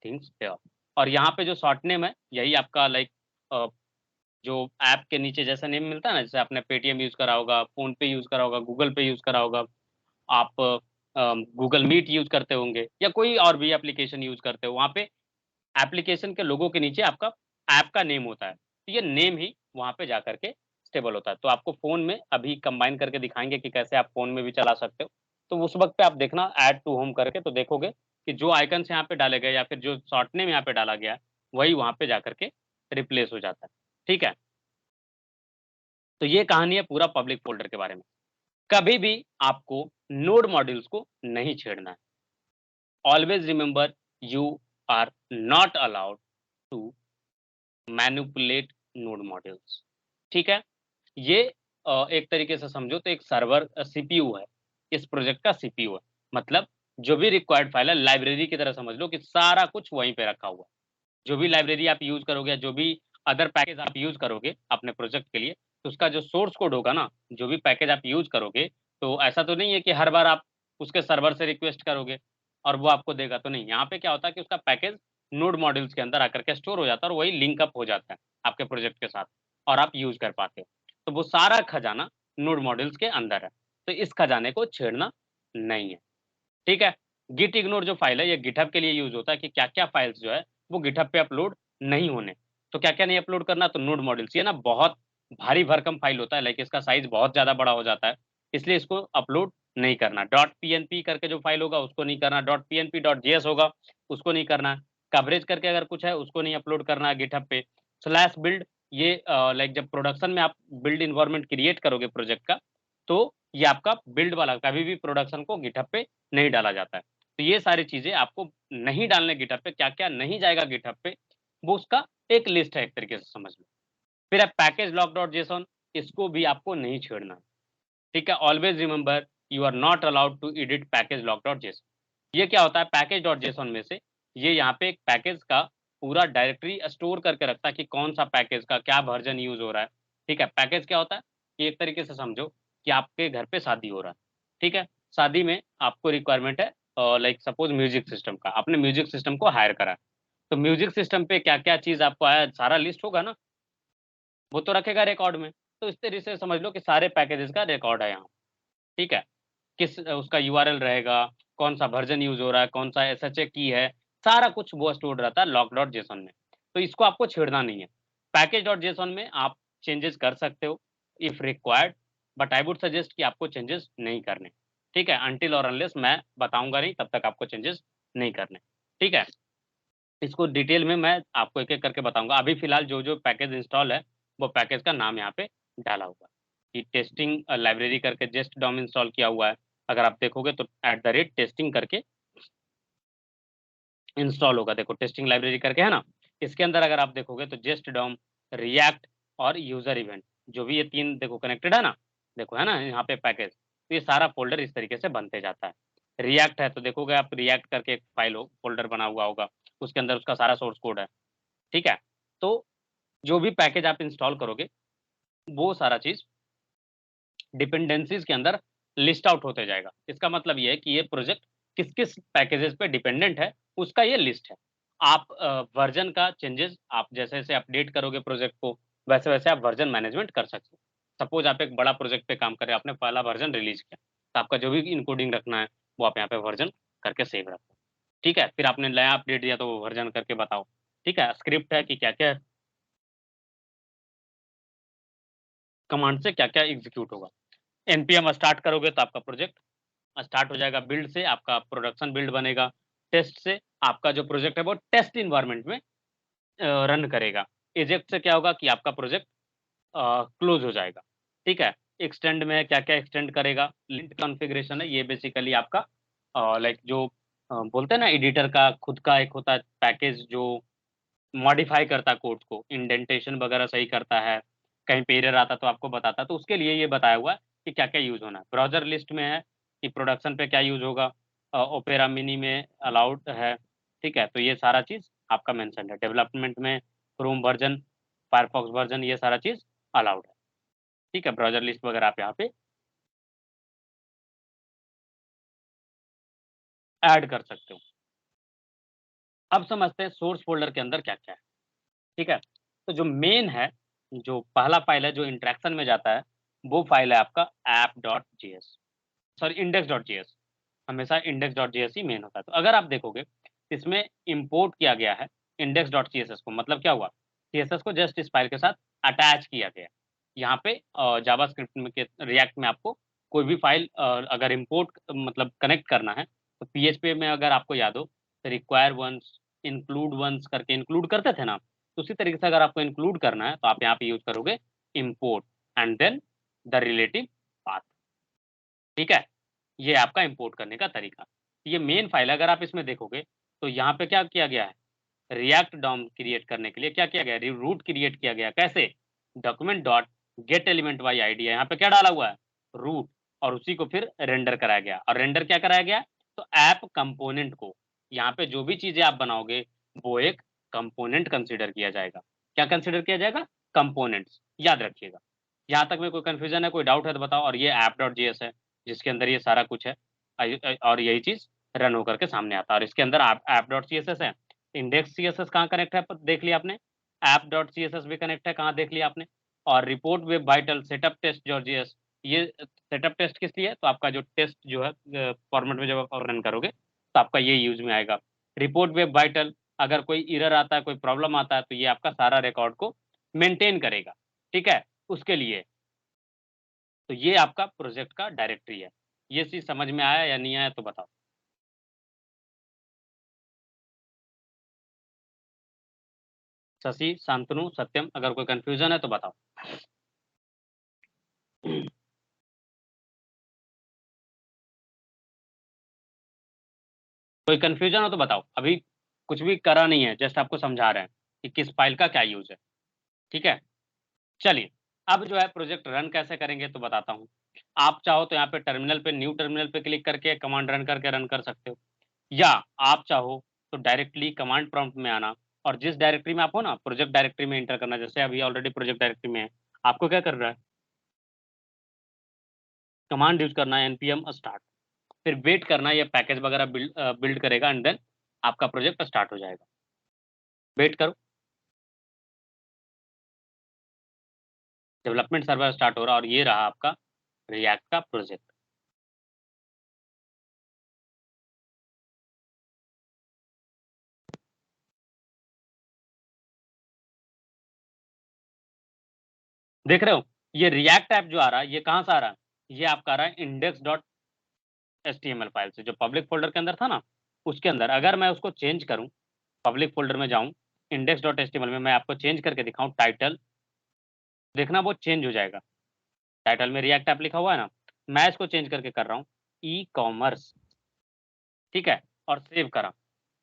things here. और यहाँ पे जो शॉर्ट नेम है, यही आपका लाइक जो ऐप के नीचे जैसा नेम मिलता है ना, जैसे आपने पेटीएम यूज़ करा होगा, फ़ोनपे यूज़ करा होगा, गूगल पे यूज़ करा होगा, आप गूगल मीट यूज़ करते होंगे या कोई और भी एप्लीकेशन यूज़ करते हो, वहाँ पे एप्लीकेशन के लोगो के नीचे आपका ऐप का नेम होता है। तो ये नेम ही वहाँ पे जाकर के स्टेबल होता है। तो आपको फ़ोन में अभी कंबाइन करके दिखाएँगे कि कैसे आप फ़ोन में भी चला सकते हो। तो उस वक़्त पे आप देखना ऐड टू होम करके तो देखोगे कि जो आइकन्स यहाँ पे डाले गए या फिर जो शॉर्ट नेम यहाँ पे डाला गया है, वही वहाँ पे जाकर के रिप्लेस हो जाता है। ठीक है? तो ये कहानी है पूरा पब्लिक फ़ोल्डर के बारे में। कभी भी आपको नोड मॉड्यूल्स को नहीं छेड़ना है। Always remember you are not allowed to manipulate node modules, ठीक है? ये एक तरीके से समझो तो एक सर्वर सीपीयू है, इस प्रोजेक्ट का सीपीयू है। मतलब जो भी रिक्वायर्ड फाइल है लाइब्रेरी की तरह समझ लो कि सारा कुछ वहीं पे रखा हुआ है। जो भी लाइब्रेरी आप यूज़ करोगे, जो भी अदर पैकेज आप यूज़ करोगे अपने प्रोजेक्ट के लिए, तो उसका जो सोर्स कोड होगा ना, जो भी पैकेज आप यूज़ करोगे, तो ऐसा तो नहीं है कि हर बार आप उसके सर्वर से रिक्वेस्ट करोगे और वो आपको देगा, तो नहीं। यहाँ पे क्या होता है कि उसका पैकेज नोड मॉड्यूल्स के अंदर आकर के स्टोर हो जाता है और वही लिंक अप हो जाता है आपके प्रोजेक्ट के साथ और आप यूज़ कर पाते हो। तो वो सारा खजाना नोड मॉड्यूल्स के अंदर है। तो इस खजाने को छेड़ना नहीं है। ठीक है? गिट इग्नोर जो फ़ाइल है, ये गिटहब के लिए यूज़ होता है कि क्या-क्या फ़ाइल्स जो है, वो गिटहब पे अपलोड नहीं होने। तो क्या-क्या नहीं अपलोड करना? तो नोड मॉड्यूल्स। ये ना बहुत भारी भरकम फ़ाइल होता है, लाइक इसका साइज़ बहुत ज़्यादा बड़ा हो जाता है, इसलिए इसको अपलोड नहीं करना। डॉट पीएनपी करके जो फ़ाइल होगा, उसको नहीं करना। डॉट पीएनपी डॉट जेएस होगा, उसको नहीं करना। कवरेज करके अगर कुछ है, उसको नहीं अपलोड करना है गिटहब पे। स्लैश बिल्ड ये लाइक जब प्रोडक्शन में आप बिल्ड एनवायरनमेंट क्रिएट करोगे प्रोजेक्ट का, तो ये आपका बिल्ड वाला कभी भी प्रोडक्शन को गिटहब पे नहीं डाला जाता है। तो ये सारी चीज़ें आपको नहीं डालने गिटहब पे, क्या-क्या नहीं जाएगा गिटहब पे, वो उसका एक लिस्ट है एक तरीके से समझ लो। फिर है पैकेज लॉग डॉट जेसन, इसको भी आपको नहीं छेड़ना है। ठीक है। Always remember you are not allowed to edit package lock dot JSON. ये क्या होता है, पैकेज डॉट जेसन में से ये यहाँ पे एक पैकेज का पूरा डायरेक्टरी स्टोर करके रखता है कि कौन सा पैकेज का क्या वर्जन यूज हो रहा है। ठीक है। पैकेज क्या होता है कि एक तरीके से समझो कि आपके घर पे शादी हो रहा है। ठीक है। शादी में आपको रिक्वायरमेंट है लाइक सपोज म्यूजिक सिस्टम का, आपने म्यूजिक सिस्टम को हायर करा, तो म्यूजिक सिस्टम पे क्या क्या चीज आपको आया सारा लिस्ट होगा ना, वो तो रखेगा रिकॉर्ड में। तो इस तरीके से समझ लो कि सारे पैकेजेस का रिकॉर्ड है यहाँ। ठीक है। किस उसका यूआरएल रहेगा, कौन सा वर्जन यूज हो रहा है, कौन सा एसएचए की है, सारा कुछ वो स्टोर रहता है लॉग डॉट जेसन में। तो इसको आपको छेड़ना नहीं है। पैकेज डॉट जेसन में आप चेंजेस कर सकते हो if required, but I would suggest कि आपको चेंजेस नहीं करने। ठीक है। अनटिल और अनलेस मैं बताऊंगा नहीं तब तक आपको चेंजेस नहीं करने। ठीक है। इसको डिटेल में मैं आपको एक एक करके बताऊंगा। अभी फिलहाल जो जो पैकेज इंस्टॉल है वो पैकेज का नाम यहाँ पे डाला हुआ है कि टेस्टिंग लाइब्रेरी करके जस्ट डॉम इंस्टॉल किया हुआ है। अगर आप देखोगे तो @टेस्टिंग करके इंस्टॉल होगा। देखो टेस्टिंग लाइब्रेरी करके है ना, इसके अंदर अगर आप देखोगे तो जस्ट डॉम, रिएक्ट और यूजर इवेंट, जो भी ये तीन देखो कनेक्टेड है ना, देखो है ना यहाँ पे पैकेज, तो ये सारा फोल्डर इस तरीके से बनते जाता है। रिएक्ट है तो देखोगे आप रिएक्ट करके एक फाइल हो फोल्डर बना हुआ होगा, उसके अंदर उसका सारा सोर्स कोड है। ठीक है। तो जो भी पैकेज आप इंस्टॉल करोगे वो सारा चीज डिपेंडेंसीज के अंदर लिस्ट आउट होते जाएगा। इसका मतलब ये है कि ये प्रोजेक्ट किस किस पैकेजेस पे डिपेंडेंट है उसका ये लिस्ट है। आप वर्जन का चेंजेस आप जैसे जैसे अपडेट करोगे प्रोजेक्ट को वैसे वैसे आप वर्जन मैनेजमेंट कर सकते हो। सपोज आप एक बड़ा प्रोजेक्ट पे काम कर रहे हैं, आपने पहला वर्जन रिलीज किया, तो आपका जो भी इनकोडिंग रखना है वो आप यहाँ पे वर्जन करके सेव रखो। ठीक है। फिर आपने नया अपडेट दिया तो वो वर्जन करके बताओ। ठीक है। स्क्रिप्ट है कि क्या क्या कमांड से क्या क्या एग्जीक्यूट होगा। एनपीएम स्टार्ट करोगे तो आपका प्रोजेक्ट स्टार्ट हो जाएगा। बिल्ड से आपका प्रोडक्शन बिल्ड बनेगा। टेस्ट से आपका जो प्रोजेक्ट है वो टेस्ट इन्वायरमेंट में रन करेगा। इजेक्ट से क्या होगा कि आपका प्रोजेक्ट क्लोज हो जाएगा। ठीक है। एक्सटेंड में क्या क्या एक्सटेंड करेगा, लिंट कॉन्फ़िगरेशन है, ये बेसिकली आपका लाइक जो बोलते हैं ना एडिटर का खुद का एक होता है पैकेज जो मॉडिफाई करता है कोड को, इंडेंटेशन वगैरह सही करता है, कहीं पे एरर आता तो आपको बताता, तो उसके लिए ये बताया हुआ है कि क्या क्या यूज होना है। ब्राउजर लिस्ट में है कि प्रोडक्शन पे क्या यूज होगा, ओपेरा मिनी में अलाउड है। ठीक है। तो ये सारा चीज आपका मेंशन है। डेवलपमेंट में क्रोम वर्जन, फायरफॉक्स वर्जन, ये सारा चीज अलाउड है। ठीक है। ब्राउजर लिस्ट वगैरह आप यहाँ पे ऐड कर सकते हो। अब समझते हैं सोर्स फोल्डर के अंदर क्या क्या है। ठीक है। तो जो मेन है, जो पहला फाइल है जो इंट्रैक्शन में जाता है, वो फाइल है आपका app.js, सॉरी index.js। हमेशा index.js ही मेन होता है। तो अगर आप देखोगे इसमें इंपोर्ट किया गया है index.css को, मतलब क्या हुआ, css को जस्ट इस फाइल के साथ अटैच किया गया। यहाँ पे जावास्क्रिप्ट में के रिएक्ट में आपको कोई भी फाइल अगर इंपोर्ट मतलब कनेक्ट करना है तो पीएचपी में अगर आपको याद हो रिक्वायर वंस, इंक्लूड वंस करके इंक्लूड करते थे ना, तो उसी तरीके से अगर आपको इंक्लूड करना है तो आप यहाँ पे यूज करोगे import and then the relative path. ठीक है। ये आपका इंपोर्ट करने का तरीका। ये मेन फाइल है, अगर आप इसमें देखोगे तो यहाँ पे क्या किया गया है, रिएक्ट डॉम क्रिएट करने के लिए क्या किया गया, रूट क्रिएट किया गया। कैसे, document dot get element by ID है, यहाँ पे क्या डाला हुआ है, रूट, और उसी को फिर रेंडर कराया गया। और रेंडर क्या कराया गया, तो ऐप कंपोनेंट को, यहाँ पे जो भी चीजें आप बनाओगे वो एक कंपोनेंट कंसिडर किया जाएगा। क्या कंसिडर किया जाएगा, कंपोनेंट्स, याद रखिएगा। यहाँ तक में कोई कंफ्यूजन है, कोई डाउट है तो बताओ। और ये app.js है जिसके अंदर ये सारा कुछ है, और यही चीज रन होकर के सामने आता है। और इसके अंदर app.css है। इंडेक्स सीएसएस कहाँ कनेक्ट है देख लिया आपने, ऐप.css भी कनेक्ट है कहाँ देख लिया आपने। और report web vital, setup test जॉर्जियस, ये सेटअप टेस्ट किस लिए है, तो आपका जो टेस्ट जो है फॉर्मेट में जब आप रन करोगे तो आपका ये यूज में आएगा। रिपोर्ट वेब वाइटल, अगर कोई एरर आता है, कोई प्रॉब्लम आता है, तो ये आपका सारा रिकॉर्ड को मेंटेन करेगा। ठीक है। उसके लिए तो ये आपका प्रोजेक्ट का डायरेक्टरी है। ये चीज समझ में आया या नहीं आया तो बताओ। शशि, शांतनु, सत्यम, अगर कोई कंफ्यूजन है तो बताओ। कोई कंफ्यूजन हो तो बताओ। अभी कुछ भी करा नहीं है, जस्ट आपको समझा रहे हैं कि किस फाइल का क्या यूज है। ठीक है। चलिए, अब जो है प्रोजेक्ट रन कैसे करेंगे तो बताता हूँ। आप चाहो तो यहाँ पे टर्मिनल पे, न्यू टर्मिनल पे क्लिक करके कमांड रन करके रन कर सकते हो, या आप चाहो तो डायरेक्टली कमांड प्रॉम्प्ट में आना और जिस डायरेक्टरी में आप हो ना, प्रोजेक्ट डायरेक्टरी में एंटर करना। जैसे अभी ऑलरेडी प्रोजेक्ट डायरेक्टरी में है, आपको क्या कर रहा है, कमांड यूज करना है npm स्टार्ट, फिर वेट करना है ये पैकेज वगैरह बिल्ड करेगा एंड देन आपका प्रोजेक्ट स्टार्ट हो जाएगा। वेट करो, डेवलपमेंट सर्वर स्टार्ट हो रहा है और ये रहा आपका रिएक्ट का प्रोजेक्ट। देख रहे हो, ये रिएक्ट ऐप जो आ रहा है ये कहाँ से आ रहा है, ये आपका आ रहा है index.html फाइल से, जो पब्लिक फोल्डर के अंदर था ना उसके अंदर। अगर मैं उसको चेंज करूं, पब्लिक फोल्डर में जाऊं, index.html में मैं आपको चेंज करके दिखाऊं टाइटल, देखना वो चेंज हो जाएगा। टाइटल में रिएक्ट ऐप लिखा हुआ है ना, मैं इसको चेंज करके कर रहा हूँ ई कॉमर्स, ठीक है, और सेव करा,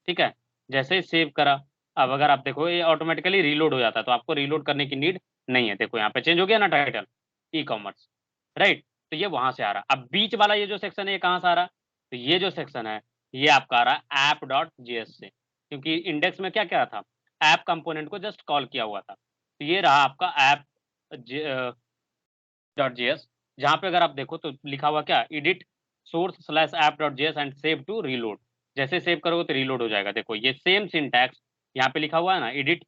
ठीक है। जैसे ही सेव करा, अब अगर आप देखो ये ऑटोमेटिकली रीलोड हो जाता है, तो आपको रीलोड करने की नीड नहीं है। देखो यहाँ पे चेंज हो गया ना टाइटल, ई कॉमर्स, राइट। तो ये वहां से आ रहा। अब बीच वाला ये जो सेक्शन है ये कहाँ से आ रहा, तो ये जो सेक्शन है ये आपका आ रहा है app.js से, क्योंकि इंडेक्स में क्या क्या था, ऐप कंपोनेंट को जस्ट कॉल किया हुआ था। तो ये रहा आपका app.js, जहाँ पे अगर आप देखो तो लिखा हुआ क्या, edit source/app.js and save to reload. जैसे सेव करोगे तो रीलोड हो जाएगा। देखो ये सेम सिंटैक्स यहाँ पे लिखा हुआ है ना, एडिट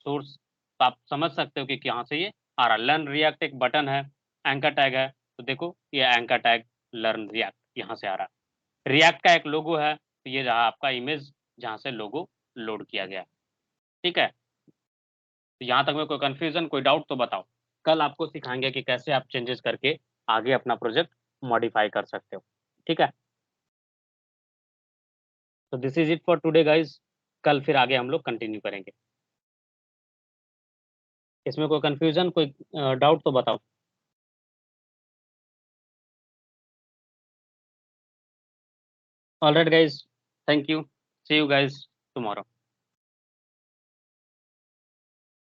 सोर्स, तो आप समझ सकते हो कि कहाँ से ये आ रहा। लर्न रिएक्ट एक बटन है, एंकर टैग है, तो देखो ये एंकर टैग लर्न रिएक्ट यहाँ से आ रहा है। रिएक्ट का एक लोगो है, तो ये रहा आपका इमेज जहाँ से लोगो लोड किया गया, ठीक है। तो यहाँ तक में कोई कंफ्यूजन, कोई डाउट तो बताओ। कल आपको सिखाएंगे कि कैसे आप चेंजेस करके आगे अपना प्रोजेक्ट मॉडिफाई कर सकते हो, ठीक है। तो this is it for today guys, कल फिर आगे हम लोग कंटिन्यू करेंगे। इसमें कोई कंफ्यूजन, कोई डाउट तो बताओ। Alright guys, thank you, see you guys tomorrow.